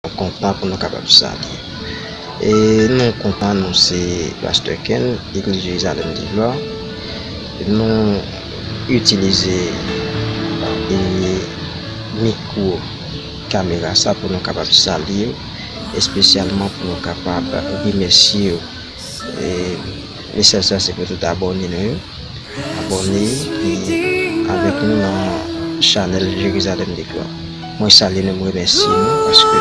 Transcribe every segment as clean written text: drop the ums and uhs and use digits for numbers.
content pour nous capables de saluer. Et nous comptons nous c'est Pasteur Ken, Église Jérusalem de Gloire. Nous utiliser micro caméra ça pour nous capables de saluer et spécialement pour nous capables de remercier les sœurs c'est pour tout abonner avec nous dans channel Jérusalem de Gloire. Moi salue nous remercie nous parce que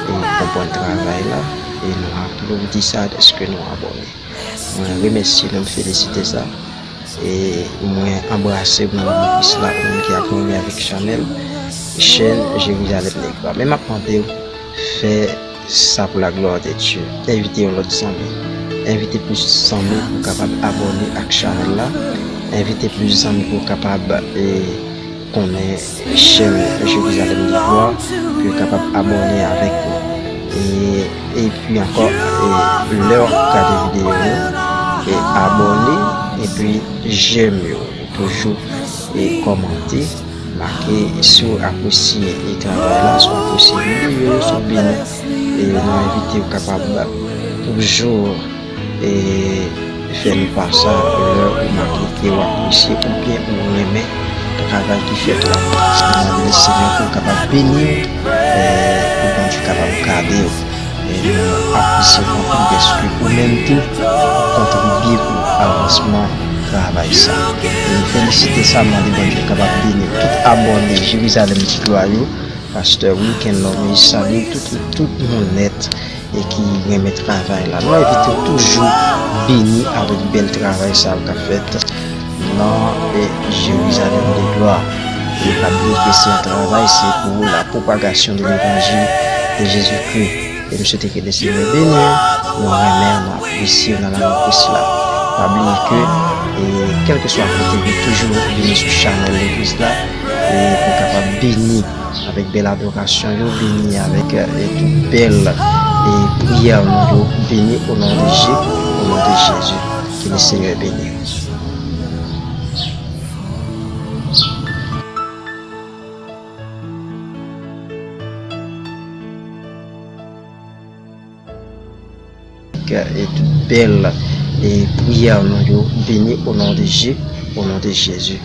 nous bon travail là et nous avons dit ça est-ce que nous abonnés. Moi remercie nous féliciter ça et moi embrasser nous là qui a connu avec chaîne Jérusalem de Gloire. Même apprendre faire ça pour la gloire de Dieu. Inviter l'autre 100 000. Inviter plus de 100 000 pour capable abonner à la chaîne là. Inviter plus de 100 000 pour capable connaître chaîne Jérusalem de Gloire, pour capable abonner avec nous. Et puis encore leur cas de vidéo et abonner et puis j'aime toujours et commenter. Marquer sur apprécier et travail là, sur apprécier vidéo, sur bien et nous inviter capable toujours et faire nous par ça leur marquer ou apprécier ou bien ou aimer le travail qui fait là. C'est le Seigneur pour capable bénir pour bon Dieu capable garder et nous apprécier parce que ou même tout contribuer pour l'avancement travail ça. Et féliciter ça, moi, bon Dieu capable de bénir tout abonné Jérusalem de Gloire, Pasteur Weekend, l'homme, salue tout le monde net et qui remet travail là. Nous évitons toujours béni avec bel travail ça qu'a fait dans Jérusalem de Gloire. Et pas oublier que c'est un travail, c'est pour la propagation de l'évangile de Jésus-Christ. Et nous souhaitons que le Seigneur bénisse, nous remercions, nous apprécions dans la noce là. Pas oublier que et quel que soit le côté, toujours venir sur channel l'église là et pour capable bénir avec belle adoration, bénir avec toute belle et prière, bénir au nom de Jésus, au nom de Jésus, que le Seigneur bénisse. Et toute belle et prière, bénis au nom de Jésus, au nom de Jésus.